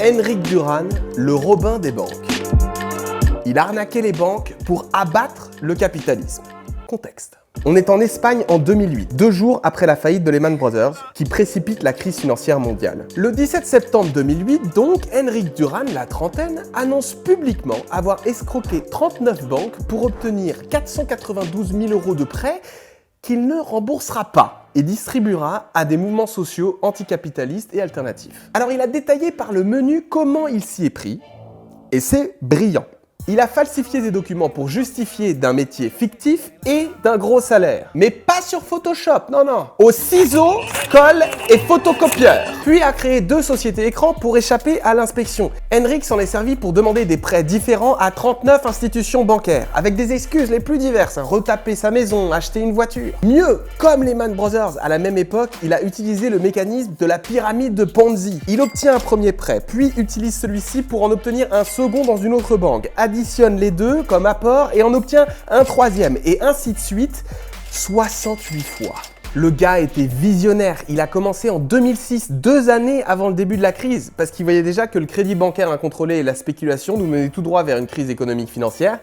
Enric Duran, le Robin des banques. Il arnaquait les banques pour abattre le capitalisme. Contexte. On est en Espagne en 2008, 2 jours après la faillite de Lehman Brothers, qui précipite la crise financière mondiale. Le 17 septembre 2008, donc, Enric Duran, la trentaine, annonce publiquement avoir escroqué 39 banques pour obtenir 492 000 € de prêts qu'il ne remboursera pas et distribuera à des mouvements sociaux anticapitalistes et alternatifs. Alors il a détaillé par le menu comment il s'y est pris, et c'est brillant. Il a falsifié des documents pour justifier d'un métier fictif et d'un gros salaire. Mais pas sur Photoshop, non. Au ciseau, colle et photocopieur. Puis a créé 2 sociétés écrans pour échapper à l'inspection. Enric s'en est servi pour demander des prêts différents à 39 institutions bancaires, avec des excuses les plus diverses. Retaper sa maison, acheter une voiture. Mieux, comme Lehman Brothers à la même époque, il a utilisé le mécanisme de la pyramide de Ponzi. Il obtient un premier prêt, puis utilise celui-ci pour en obtenir un second dans une autre banque. Additionne les 2 comme apport et en obtient un troisième, et ainsi de suite, 68 fois. Le gars était visionnaire, il a commencé en 2006, 2 années avant le début de la crise, parce qu'il voyait déjà que le crédit bancaire incontrôlé et la spéculation nous menaient tout droit vers une crise économique financière.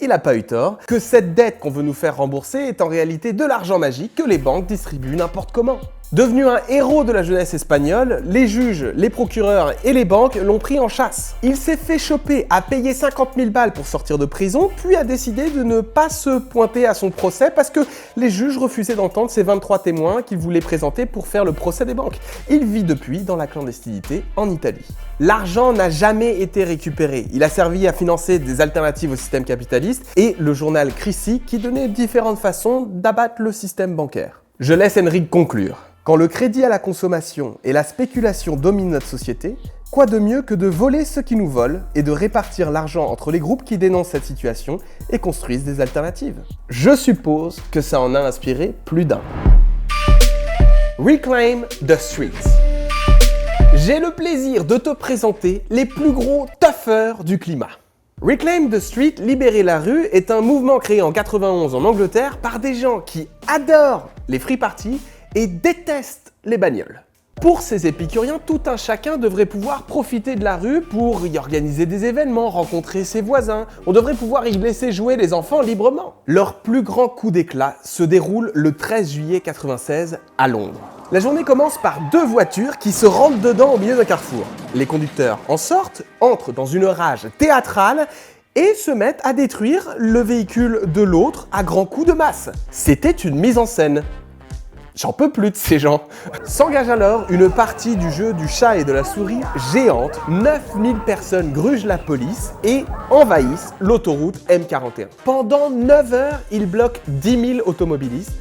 Il n'a pas eu tort, que cette dette qu'on veut nous faire rembourser est en réalité de l'argent magique que les banques distribuent n'importe comment. Devenu un héros de la jeunesse espagnole, les juges, les procureurs et les banques l'ont pris en chasse. Il s'est fait choper, a payé 50 000 balles pour sortir de prison, puis a décidé de ne pas se pointer à son procès parce que les juges refusaient d'entendre ses 23 témoins qu'il voulait présenter pour faire le procès des banques. Il vit depuis dans la clandestinité en Italie. L'argent n'a jamais été récupéré. Il a servi à financer des alternatives au système capitaliste et le journal Crisi qui donnait différentes façons d'abattre le système bancaire. Je laisse Enric conclure. Quand le crédit à la consommation et la spéculation dominent notre société, quoi de mieux que de voler ceux qui nous volent et de répartir l'argent entre les groupes qui dénoncent cette situation et construisent des alternatives? Je suppose que ça en a inspiré plus d'un. Reclaim the Streets. J'ai le plaisir de te présenter les plus gros toughers du climat. Reclaim the Street, libérer la rue, est un mouvement créé en 91 en Angleterre par des gens qui adorent les free parties et détestent les bagnoles. Pour ces épicuriens, tout un chacun devrait pouvoir profiter de la rue pour y organiser des événements, rencontrer ses voisins. On devrait pouvoir y laisser jouer les enfants librement. Leur plus grand coup d'éclat se déroule le 13 juillet 1996 à Londres. La journée commence par 2 voitures qui se rentrent dedans au milieu d'un carrefour. Les conducteurs en sortent, entrent dans une rage théâtrale et se mettent à détruire le véhicule de l'autre à grands coups de masse. C'était une mise en scène. J'en peux plus de ces gens. S'engage alors une partie du jeu du chat et de la souris géante. 9000 personnes grugent la police et envahissent l'autoroute M41. Pendant 9 heures, ils bloquent 10 000 automobilistes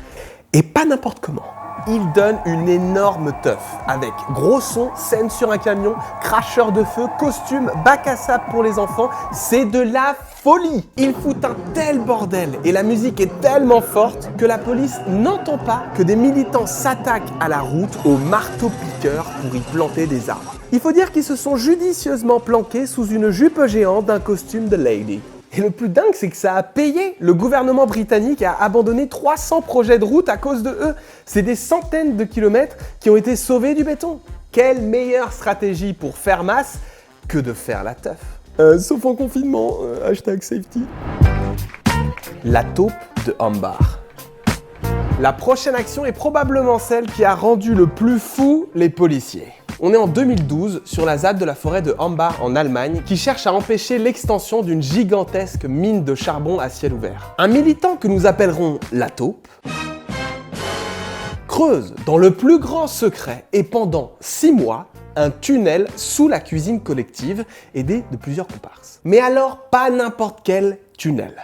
et pas n'importe comment. Ils donnent une énorme teuf avec gros son, scène sur un camion, cracheur de feu, costume, bac à sable pour les enfants. C'est de la folie. Ils foutent un tel bordel et la musique est tellement forte que la police n'entend pas que des militants s'attaquent à la route au marteau-piqueur pour y planter des arbres. Il faut dire qu'ils se sont judicieusement planqués sous une jupe géante d'un costume de lady. Et le plus dingue, c'est que ça a payé. Le gouvernement britannique a abandonné 300 projets de route à cause de eux. C'est des centaines de kilomètres qui ont été sauvés du béton. Quelle meilleure stratégie pour faire masse que de faire la teuf. Sauf en confinement, #safety. La taupe de Humbar. La prochaine action est probablement celle qui a rendu le plus fou les policiers. On est en 2012 sur la ZAD de la forêt de Humbar en Allemagne qui cherche à empêcher l'extension d'une gigantesque mine de charbon à ciel ouvert. Un militant que nous appellerons la taupe creuse dans le plus grand secret et pendant 6 mois un tunnel sous la cuisine collective aidé de plusieurs comparses. Mais alors pas n'importe quel tunnel.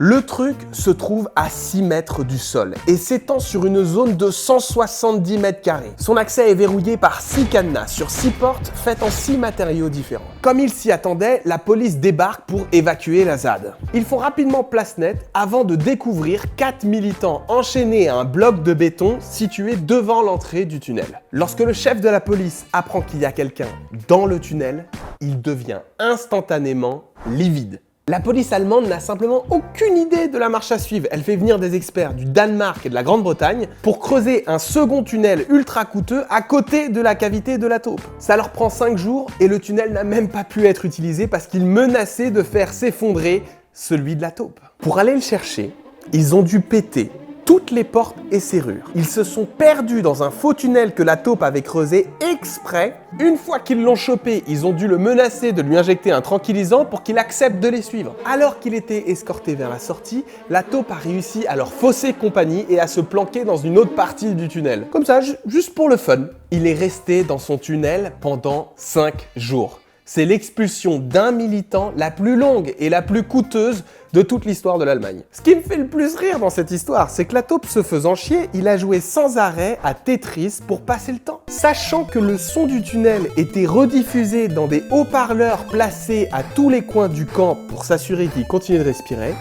Le truc se trouve à 6 mètres du sol et s'étend sur une zone de 170 mètres carrés. Son accès est verrouillé par 6 cadenas sur 6 portes faites en 6 matériaux différents. Comme il s'y attendait, la police débarque pour évacuer la ZAD. Ils font rapidement place nette avant de découvrir 4 militants enchaînés à un bloc de béton situé devant l'entrée du tunnel. Lorsque le chef de la police apprend qu'il y a quelqu'un dans le tunnel, il devient instantanément livide. La police allemande n'a simplement aucune idée de la marche à suivre. Elle fait venir des experts du Danemark et de la Grande-Bretagne pour creuser un second tunnel ultra coûteux à côté de la cavité de la taupe. Ça leur prend 5 jours et le tunnel n'a même pas pu être utilisé parce qu'il menaçait de faire s'effondrer celui de la taupe. Pour aller le chercher, ils ont dû péter toutes les portes et serrures. Ils se sont perdus dans un faux tunnel que la taupe avait creusé exprès. Une fois qu'ils l'ont chopé, ils ont dû le menacer de lui injecter un tranquillisant pour qu'il accepte de les suivre. Alors qu'il était escorté vers la sortie, la taupe a réussi à leur fausser compagnie et à se planquer dans une autre partie du tunnel. Comme ça, juste pour le fun. Il est resté dans son tunnel pendant 5 jours. C'est l'expulsion d'un militant la plus longue et la plus coûteuse de toute l'histoire de l'Allemagne. Ce qui me fait le plus rire dans cette histoire, c'est que la taupe se faisant chier, il a joué sans arrêt à Tetris pour passer le temps. Sachant que le son du tunnel était rediffusé dans des haut-parleurs placés à tous les coins du camp pour s'assurer qu'il continuait de respirer.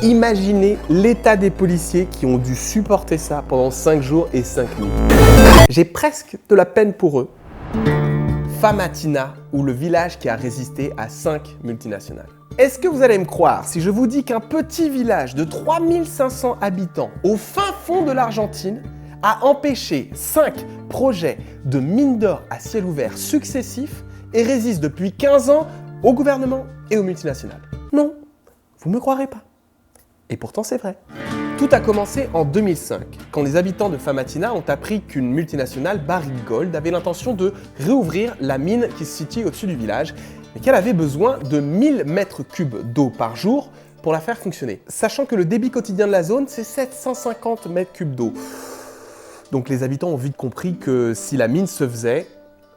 Imaginez l'état des policiers qui ont dû supporter ça pendant 5 jours et 5 nuits. J'ai presque de la peine pour eux. Famatina, ou le village qui a résisté à 5 multinationales. Est-ce que vous allez me croire si je vous dis qu'un petit village de 3500 habitants au fin fond de l'Argentine a empêché 5 projets de mines d'or à ciel ouvert successifs et résiste depuis 15 ans au gouvernement et aux multinationales? Non, vous ne me croirez pas. Et pourtant c'est vrai. Tout a commencé en 2005, quand les habitants de Famatina ont appris qu'une multinationale, Barrick Gold, avait l'intention de réouvrir la mine qui se situe au-dessus du village, mais qu'elle avait besoin de 1000 mètres cubes d'eau par jour pour la faire fonctionner. Sachant que le débit quotidien de la zone, c'est 750 mètres cubes d'eau. Donc les habitants ont vite compris que si la mine se faisait,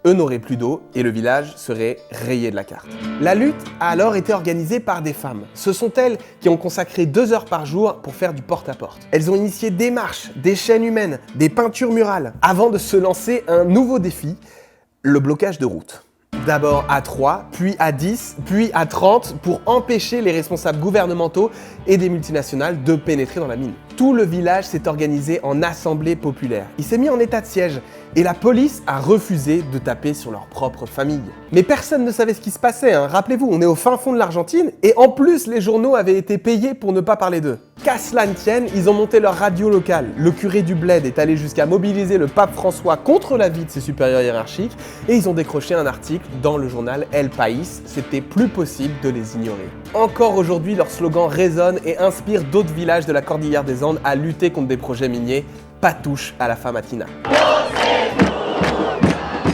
eux n'auraient plus d'eau et le village serait rayé de la carte. La lutte a alors été organisée par des femmes. Ce sont elles qui ont consacré 2 heures par jour pour faire du porte-à-porte. Elles ont initié des marches, des chaînes humaines, des peintures murales, avant de se lancer un nouveau défi, le blocage de route. D'abord à 3, puis à 10, puis à 30 pour empêcher les responsables gouvernementaux et des multinationales de pénétrer dans la mine. Tout le village s'est organisé en assemblée populaire. Il s'est mis en état de siège et la police a refusé de taper sur leur propre famille. Mais personne ne savait ce qui se passait, hein. Rappelez-vous, on est au fin fond de l'Argentine et en plus les journaux avaient été payés pour ne pas parler d'eux. Qu'à cela ne tienne, ils ont monté leur radio locale. Le curé du bled est allé jusqu'à mobiliser le pape François contre l'avis de ses supérieurs hiérarchiques et ils ont décroché un article dans le journal El País. C'était plus possible de les ignorer. Encore aujourd'hui, leur slogan résonne et inspire d'autres villages de la Cordillère des Andes à lutter contre des projets miniers. Pas touche à la Famatina.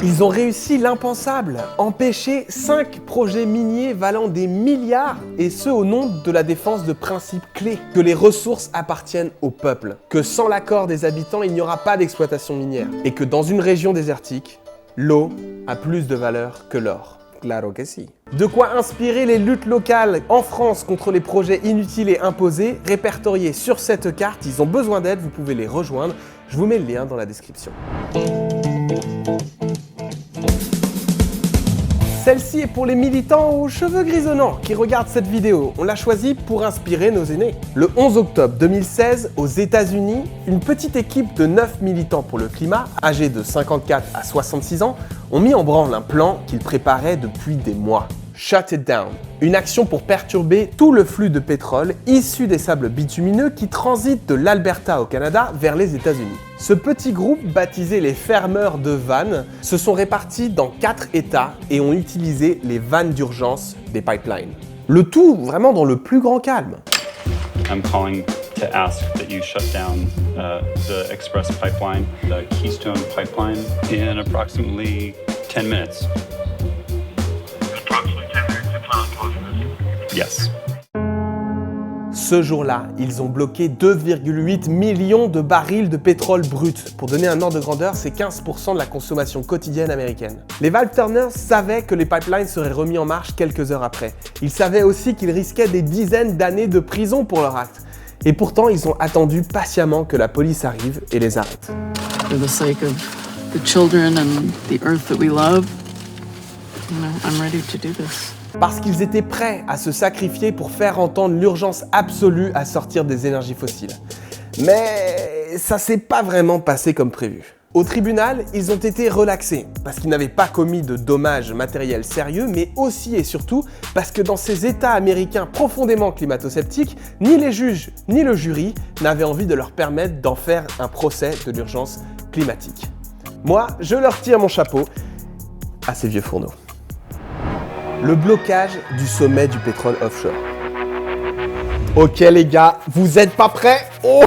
Ils ont réussi l'impensable, empêcher 5 projets miniers valant des milliards, et ce au nom de la défense de principes clés, que les ressources appartiennent au peuple, que sans l'accord des habitants, il n'y aura pas d'exploitation minière, et que dans une région désertique, l'eau a plus de valeur que l'or. Claro que si. De quoi inspirer les luttes locales en France contre les projets inutiles et imposés, répertoriés sur cette carte. Ils ont besoin d'aide, vous pouvez les rejoindre. Je vous mets le lien dans la description. Celle-ci est pour les militants aux cheveux grisonnants qui regardent cette vidéo. On l'a choisie pour inspirer nos aînés. Le 11 octobre 2016, aux États-Unis, une petite équipe de 9 militants pour le climat, âgés de 54 à 66 ans, ont mis en branle un plan qu'ils préparaient depuis des mois. Shut It Down, une action pour perturber tout le flux de pétrole issu des sables bitumineux qui transitent de l'Alberta au Canada vers les États-Unis. Ce petit groupe, baptisé les fermeurs de vannes, se sont répartis dans 4 États et ont utilisé les vannes d'urgence des pipelines. Le tout vraiment dans le plus grand calme. I'm calling to ask that you shut down the Express pipeline, the Keystone pipeline, in approximately 10 minutes. Yes. Ce jour-là, ils ont bloqué 2,8 millions de barils de pétrole brut. Pour donner un ordre de grandeur, c'est 15% de la consommation quotidienne américaine. Les Valve-Turners savaient que les pipelines seraient remis en marche quelques heures après. Ils savaient aussi qu'ils risquaient des dizaines d'années de prison pour leur acte. Et pourtant, ils ont attendu patiemment que la police arrive et les arrête. For the sake of the children and the earth that we love, I'm ready to do this. Parce qu'ils étaient prêts à se sacrifier pour faire entendre l'urgence absolue à sortir des énergies fossiles. Mais ça s'est pas vraiment passé comme prévu. Au tribunal, ils ont été relaxés parce qu'ils n'avaient pas commis de dommages matériels sérieux, mais aussi et surtout parce que dans ces États américains profondément climato-sceptiques, ni les juges ni le jury n'avaient envie de leur permettre d'en faire un procès de l'urgence climatique. Moi, je leur tire mon chapeau à ces vieux fourneaux. Le blocage du sommet du pétrole offshore. Ok les gars, vous êtes pas prêts? Oh,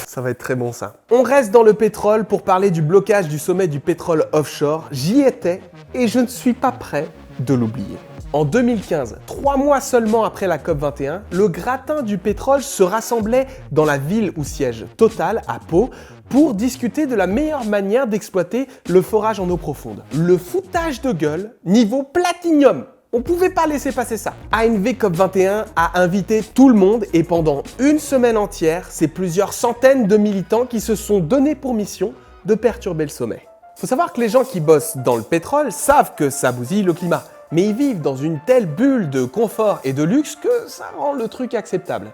ça va être très bon ça. On reste dans le pétrole pour parler du blocage du sommet du pétrole offshore. J'y étais et je ne suis pas prêt de l'oublier. En 2015, 3 mois seulement après la COP21, le gratin du pétrole se rassemblait dans la ville où siège Total, à Pau, pour discuter de la meilleure manière d'exploiter le forage en eau profonde. Le foutage de gueule niveau platinium. On pouvait pas laisser passer ça. ANV COP21 a invité tout le monde et pendant une semaine entière, c'est plusieurs centaines de militants qui se sont donnés pour mission de perturber le sommet. Faut savoir que les gens qui bossent dans le pétrole savent que ça bousille le climat, mais ils vivent dans une telle bulle de confort et de luxe que ça rend le truc acceptable.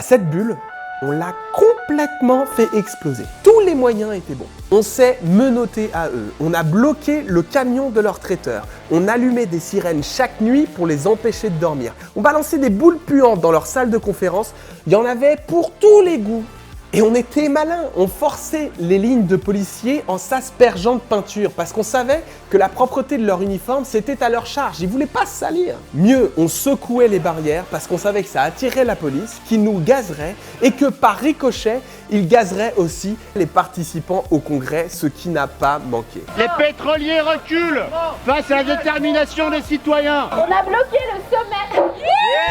Cette bulle, on l'a complètement fait exploser. Tous les moyens étaient bons. On s'est menotté à eux. On a bloqué le camion de leur traiteur. On allumait des sirènes chaque nuit pour les empêcher de dormir. On balançait des boules puantes dans leur salle de conférence. Il y en avait pour tous les goûts. Et on était malins, on forçait les lignes de policiers en s'aspergeant de peinture parce qu'on savait que la propreté de leur uniforme, c'était à leur charge, ils voulaient pas se salir. Mieux, on secouait les barrières parce qu'on savait que ça attirait la police, qu'ils nous gazeraient et que par ricochet, ils gazeraient aussi les participants au congrès, ce qui n'a pas manqué. Les pétroliers reculent face à la détermination des citoyens. On a bloqué le sommet.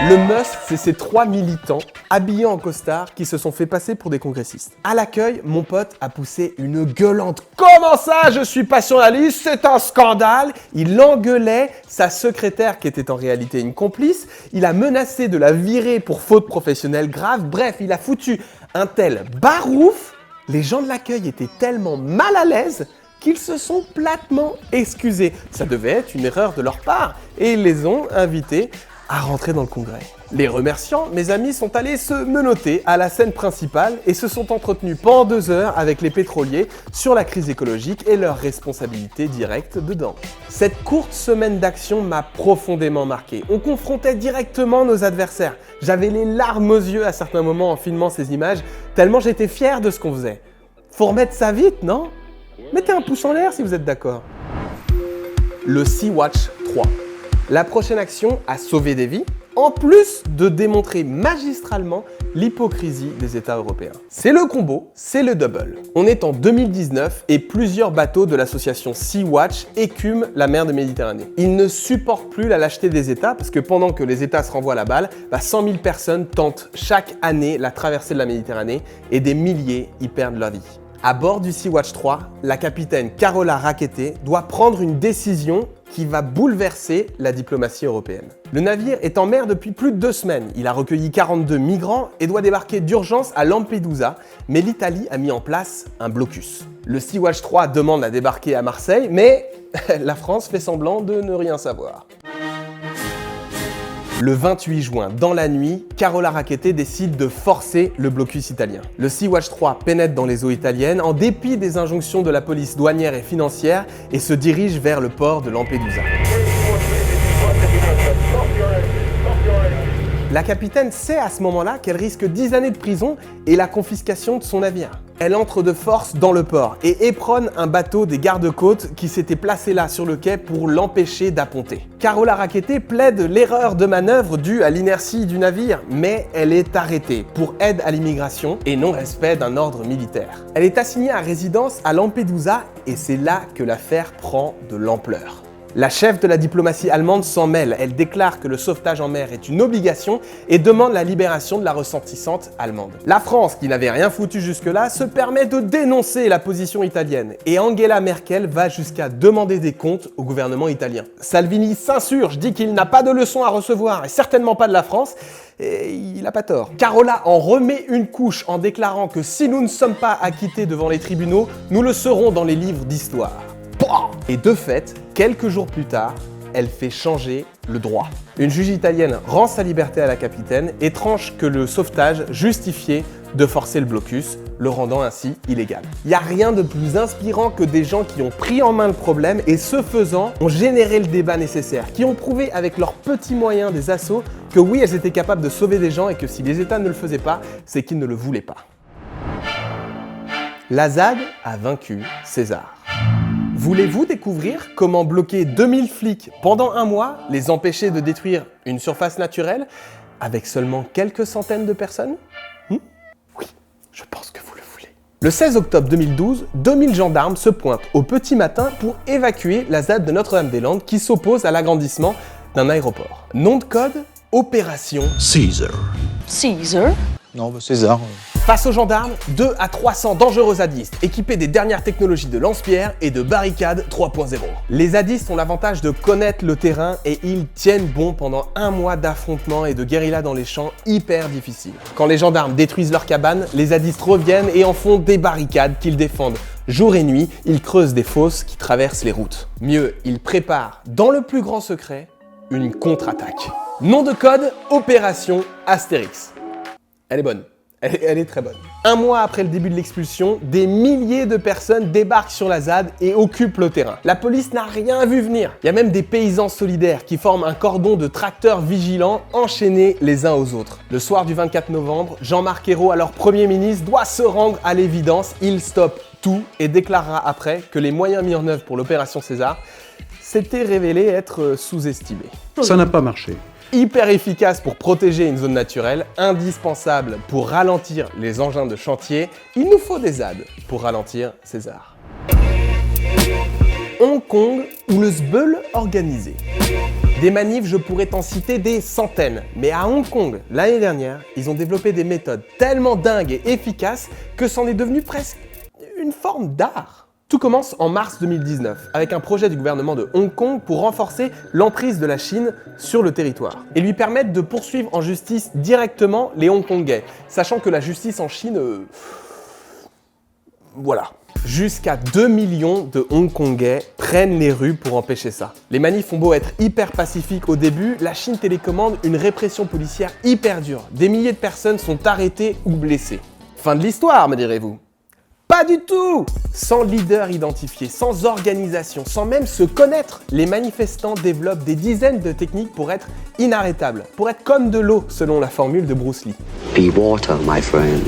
Le must, c'est ces 3 militants habillés en costard qui se sont fait passer pour des congressistes. À l'accueil, mon pote a poussé une gueulante. Comment ça, je suis pas sur la liste, c'est un scandale. Il engueulait sa secrétaire qui était en réalité une complice. Il a menacé de la virer pour faute professionnelle grave. Bref, il a foutu un tel barouf. Les gens de l'accueil étaient tellement mal à l'aise qu'ils se sont platement excusés. Ça devait être une erreur de leur part et ils les ont invités à rentrer dans le congrès. Les remerciant, mes amis sont allés se menotter à la scène principale et se sont entretenus pendant 2 heures avec les pétroliers sur la crise écologique et leurs responsabilités directes dedans. Cette courte semaine d'action m'a profondément marqué. On confrontait directement nos adversaires. J'avais les larmes aux yeux à certains moments en filmant ces images, tellement j'étais fier de ce qu'on faisait. Faut remettre ça vite, non? Mettez un pouce en l'air si vous êtes d'accord. Le Sea-Watch 3. La prochaine action a sauvé des vies, en plus de démontrer magistralement l'hypocrisie des États européens. C'est le combo, c'est le double. On est en 2019 et plusieurs bateaux de l'association Sea-Watch écument la mer de Méditerranée. Ils ne supportent plus la lâcheté des États parce que pendant que les États se renvoient la balle, 100 000 personnes tentent chaque année la traversée de la Méditerranée et des milliers y perdent leur vie. À bord du Sea-Watch 3, la capitaine Carola Rackete doit prendre une décision qui va bouleverser la diplomatie européenne. Le navire est en mer depuis plus de 2 semaines. Il a recueilli 42 migrants et doit débarquer d'urgence à Lampedusa, mais l'Italie a mis en place un blocus. Le Sea-Watch 3 demande à débarquer à Marseille, mais la France fait semblant de ne rien savoir. Le 28 juin, dans la nuit, Carola Rackete décide de forcer le blocus italien. Le Sea-Watch 3 pénètre dans les eaux italiennes en dépit des injonctions de la police douanière et financière et se dirige vers le port de Lampedusa. La capitaine sait à ce moment-là qu'elle risque 10 années de prison et la confiscation de son navire. Elle entre de force dans le port et éperonne un bateau des gardes-côtes qui s'était placé là sur le quai pour l'empêcher d'apponter. Carola Rackete plaide l'erreur de manœuvre due à l'inertie du navire, mais elle est arrêtée pour aide à l'immigration et non-respect d'un ordre militaire. Elle est assignée à résidence à Lampedusa et c'est là que l'affaire prend de l'ampleur. La chef de la diplomatie allemande s'en mêle. Elle déclare que le sauvetage en mer est une obligation et demande la libération de la ressortissante allemande. La France, qui n'avait rien foutu jusque-là, se permet de dénoncer la position italienne. Et Angela Merkel va jusqu'à demander des comptes au gouvernement italien. Salvini s'insurge, dit qu'il n'a pas de leçons à recevoir et certainement pas de la France. Et il n'a pas tort. Carola en remet une couche en déclarant que si nous ne sommes pas acquittés devant les tribunaux, nous le serons dans les livres d'histoire. Et de fait, quelques jours plus tard, elle fait changer le droit. Une juge italienne rend sa liberté à la capitaine et tranche que le sauvetage justifiait de forcer le blocus, le rendant ainsi illégal. Il n'y a rien de plus inspirant que des gens qui ont pris en main le problème et ce faisant ont généré le débat nécessaire, qui ont prouvé avec leurs petits moyens des assauts que oui, elles étaient capables de sauver des gens et que si les États ne le faisaient pas, c'est qu'ils ne le voulaient pas. La ZAD a vaincu César. Voulez-vous découvrir comment bloquer 2000 flics pendant un mois, les empêcher de détruire une surface naturelle avec seulement quelques centaines de personnes ? Oui, je pense que vous le voulez. Le 16 octobre 2012, 2000 gendarmes se pointent au petit matin pour évacuer la ZAD de Notre-Dame-des-Landes qui s'oppose à l'agrandissement d'un aéroport. Nom de code, Opération Caesar. Caesar? Non, César. Face aux gendarmes, 2 à 300 dangereux zadistes équipés des dernières technologies de lance-pierre et de barricades 3.0. Les zadistes ont l'avantage de connaître le terrain et ils tiennent bon pendant un mois d'affrontements et de guérilla dans les champs hyper difficiles. Quand les gendarmes détruisent leurs cabanes, les zadistes reviennent et en font des barricades qu'ils défendent. Jour et nuit, ils creusent des fosses qui traversent les routes. Mieux, ils préparent, dans le plus grand secret, une contre-attaque. Nom de code, Opération Astérix. Elle est bonne. Elle est très bonne. Un mois après le début de l'expulsion, des milliers de personnes débarquent sur la ZAD et occupent le terrain. La police n'a rien vu venir. Il y a même des paysans solidaires qui forment un cordon de tracteurs vigilants enchaînés les uns aux autres. Le soir du 24 novembre, Jean-Marc Ayrault, alors Premier ministre, doit se rendre à l'évidence. Il stoppe tout et déclarera après que les moyens mis en œuvre pour l'opération César s'étaient révélés être sous-estimés. Ça n'a pas marché. Hyper efficace pour protéger une zone naturelle, indispensable pour ralentir les engins de chantier, il nous faut des ZAD pour ralentir César. Hong Kong ou le SBUL organisé. Des manifs, je pourrais t'en citer des centaines, mais à Hong Kong, l'année dernière, ils ont développé des méthodes tellement dingues et efficaces que c'en est devenu presque une forme d'art. Tout commence en mars 2019 avec un projet du gouvernement de Hong Kong pour renforcer l'emprise de la Chine sur le territoire et lui permettre de poursuivre en justice directement les Hongkongais, sachant que la justice en Chine... Voilà. Jusqu'à 2 millions de Hongkongais prennent les rues pour empêcher ça. Les manifs ont beau être hyper pacifiques au début, la Chine télécommande une répression policière hyper dure. Des milliers de personnes sont arrêtées ou blessées. Fin de l'histoire, me direz-vous ? Pas du tout! Sans leader identifié, sans organisation, sans même se connaître, les manifestants développent des dizaines de techniques pour être inarrêtables, pour être comme de l'eau, selon la formule de Bruce Lee. Be water, my friend.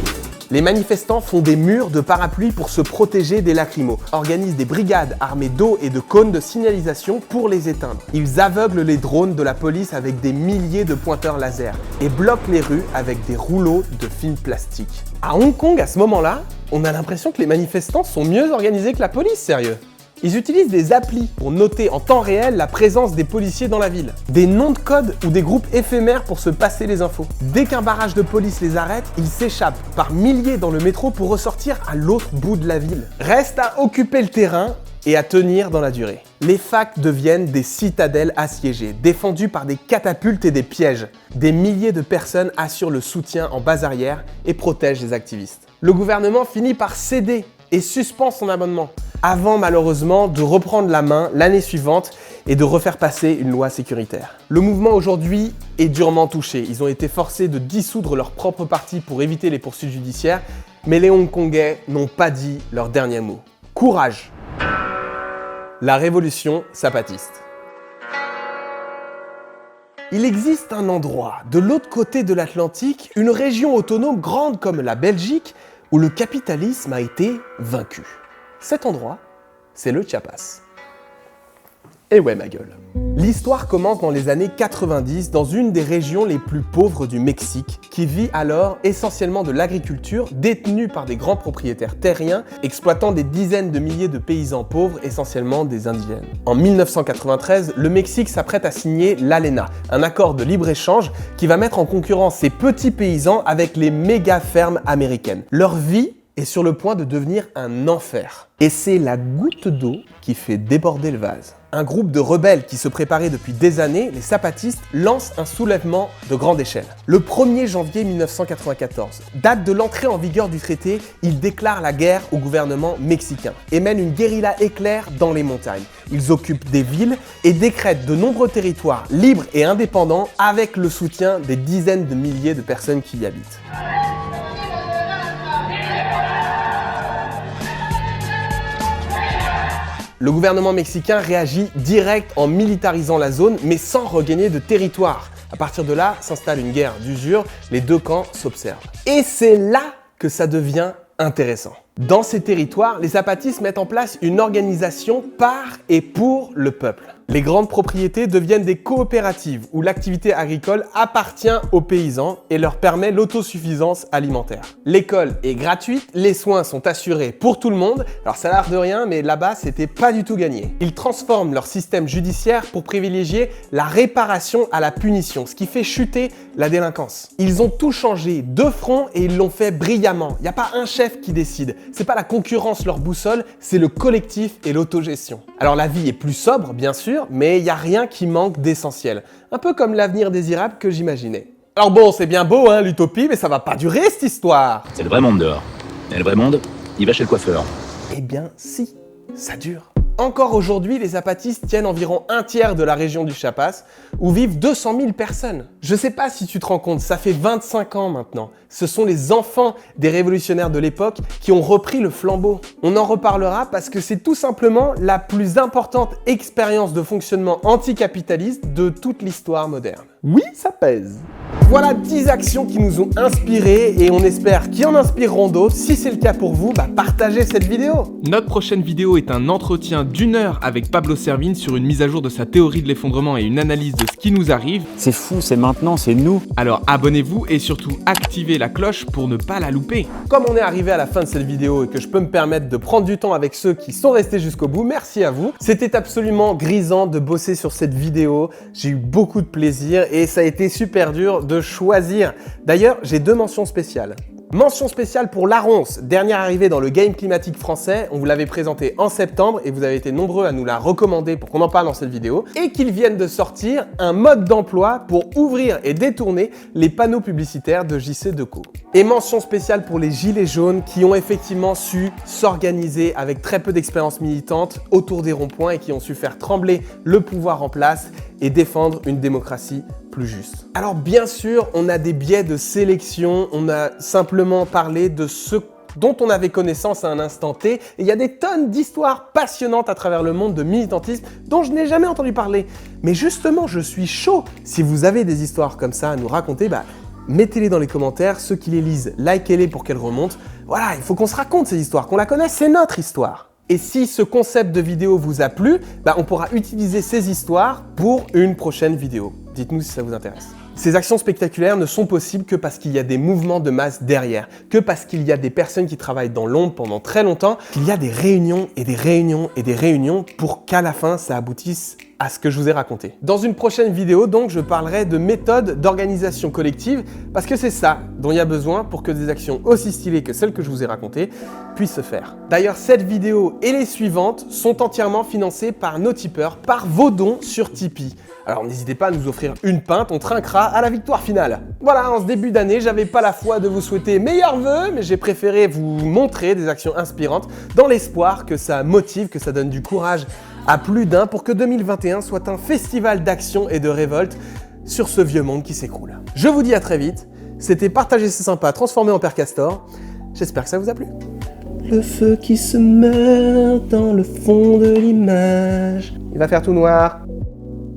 Les manifestants font des murs de parapluies pour se protéger des lacrymos, organisent des brigades armées d'eau et de cônes de signalisation pour les éteindre. Ils aveuglent les drones de la police avec des milliers de pointeurs laser et bloquent les rues avec des rouleaux de film plastique. À Hong Kong, à ce moment-là, on a l'impression que les manifestants sont mieux organisés que la police, sérieux. Ils utilisent des applis pour noter en temps réel la présence des policiers dans la ville. Des noms de code ou des groupes éphémères pour se passer les infos. Dès qu'un barrage de police les arrête, ils s'échappent par milliers dans le métro pour ressortir à l'autre bout de la ville. Reste à occuper le terrain et à tenir dans la durée. Les facs deviennent des citadelles assiégées, défendues par des catapultes et des pièges. Des milliers de personnes assurent le soutien en base arrière et protègent les activistes. Le gouvernement finit par céder et suspend son abonnement, avant malheureusement de reprendre la main l'année suivante et de refaire passer une loi sécuritaire. Le mouvement aujourd'hui est durement touché. Ils ont été forcés de dissoudre leur propre parti pour éviter les poursuites judiciaires, mais les Hongkongais n'ont pas dit leur dernier mot. Courage! La révolution zapatiste. Il existe un endroit, de l'autre côté de l'Atlantique, une région autonome grande comme la Belgique, où le capitalisme a été vaincu. Cet endroit, c'est le Chiapas. Et ouais, ma gueule. L'histoire commence dans les années 90 dans une des régions les plus pauvres du Mexique, qui vit alors essentiellement de l'agriculture détenue par des grands propriétaires terriens, exploitant des dizaines de milliers de paysans pauvres, essentiellement des indigènes. En 1993, le Mexique s'apprête à signer l'ALENA, un accord de libre-échange qui va mettre en concurrence ces petits paysans avec les méga fermes américaines. Leur vie est sur le point de devenir un enfer. Et c'est la goutte d'eau qui fait déborder le vase. Un groupe de rebelles qui se préparait depuis des années, les zapatistes, lancent un soulèvement de grande échelle. Le 1er janvier 1994, date de l'entrée en vigueur du traité, ils déclarent la guerre au gouvernement mexicain et mènent une guérilla éclair dans les montagnes. Ils occupent des villes et décrètent de nombreux territoires libres et indépendants avec le soutien des dizaines de milliers de personnes qui y habitent. Le gouvernement mexicain réagit direct en militarisant la zone, mais sans regagner de territoire. À partir de là, s'installe une guerre d'usure, les deux camps s'observent. Et c'est là que ça devient intéressant. Dans ces territoires, les zapatistes mettent en place une organisation par et pour le peuple. Les grandes propriétés deviennent des coopératives où l'activité agricole appartient aux paysans et leur permet l'autosuffisance alimentaire. L'école est gratuite, les soins sont assurés pour tout le monde. Alors ça a l'air de rien, mais là-bas, c'était pas du tout gagné. Ils transforment leur système judiciaire pour privilégier la réparation à la punition, ce qui fait chuter la délinquance. Ils ont tout changé de front et ils l'ont fait brillamment. Il n'y a pas un chef qui décide. C'est pas la concurrence leur boussole, c'est le collectif et l'autogestion. Alors la vie est plus sobre, bien sûr, mais il n'y a rien qui manque d'essentiel. Un peu comme l'avenir désirable que j'imaginais. Alors bon, c'est bien beau, hein, l'utopie, mais ça va pas durer cette histoire. C'est le vrai monde dehors. Et le vrai monde, il va chez le coiffeur. Eh bien si, ça dure. Encore aujourd'hui, les zapatistes tiennent environ un tiers de la région du Chiapas, où vivent 200 000 personnes. Je sais pas si tu te rends compte, ça fait 25 ans maintenant. Ce sont les enfants des révolutionnaires de l'époque qui ont repris le flambeau. On en reparlera parce que c'est tout simplement la plus importante expérience de fonctionnement anticapitaliste de toute l'histoire moderne. Oui, ça pèse. Voilà 10 actions qui nous ont inspirés et on espère qu'ils en inspireront d'autres. Si c'est le cas pour vous, partagez cette vidéo. Notre prochaine vidéo est un entretien d'1 heure avec Pablo Servigne sur une mise à jour de sa théorie de l'effondrement et une analyse de ce qui nous arrive. C'est fou, c'est maintenant, c'est nous. Alors abonnez-vous et surtout activez la cloche pour ne pas la louper. Comme on est arrivé à la fin de cette vidéo et que je peux me permettre de prendre du temps avec ceux qui sont restés jusqu'au bout, merci à vous. C'était absolument grisant de bosser sur cette vidéo. J'ai eu beaucoup de plaisir et ça a été super dur de choisir. D'ailleurs, j'ai 2 mentions spéciales. Mention spéciale pour l'Aronce, dernière arrivée dans le game climatique français. On vous l'avait présenté en septembre et vous avez été nombreux à nous la recommander pour qu'on en parle dans cette vidéo. Et qu'ils viennent de sortir un mode d'emploi pour ouvrir et détourner les panneaux publicitaires de JC Decaux. Et mention spéciale pour les Gilets jaunes qui ont effectivement su s'organiser avec très peu d'expérience militante autour des ronds-points et qui ont su faire trembler le pouvoir en place et défendre une démocratie plus juste. Alors bien sûr, on a des biais de sélection, on a simplement parlé de ce dont on avait connaissance à un instant T, et il y a des tonnes d'histoires passionnantes à travers le monde de militantisme dont je n'ai jamais entendu parler. Mais justement, je suis chaud. Si vous avez des histoires comme ça à nous raconter, mettez-les dans les commentaires, ceux qui les lisent, likez-les pour qu'elles remontent. Voilà, il faut qu'on se raconte ces histoires, qu'on la connaisse, c'est notre histoire. Et si ce concept de vidéo vous a plu, on pourra utiliser ces histoires pour une prochaine vidéo. Dites-nous si ça vous intéresse. Ces actions spectaculaires ne sont possibles que parce qu'il y a des mouvements de masse derrière, que parce qu'il y a des personnes qui travaillent dans l'ombre pendant très longtemps, qu'il y a des réunions et des réunions et des réunions pour qu'à la fin ça aboutisse à ce que je vous ai raconté. Dans une prochaine vidéo, donc, je parlerai de méthodes d'organisation collective parce que c'est ça dont il y a besoin pour que des actions aussi stylées que celles que je vous ai racontées puissent se faire. D'ailleurs, cette vidéo et les suivantes sont entièrement financées par nos tipeurs, par vos dons sur Tipeee. Alors n'hésitez pas à nous offrir une pinte, on trinquera à la victoire finale. Voilà, en ce début d'année, j'avais pas la foi de vous souhaiter meilleurs vœux, mais j'ai préféré vous montrer des actions inspirantes dans l'espoir que ça motive, que ça donne du courage à plus d'un pour que 2021 soit un festival d'action et de révolte sur ce vieux monde qui s'écroule. Je vous dis à très vite, c'était Partager c'est sympa, transformé en Père Castor. J'espère que ça vous a plu. Le feu qui se meurt dans le fond de l'image. Il va faire tout noir.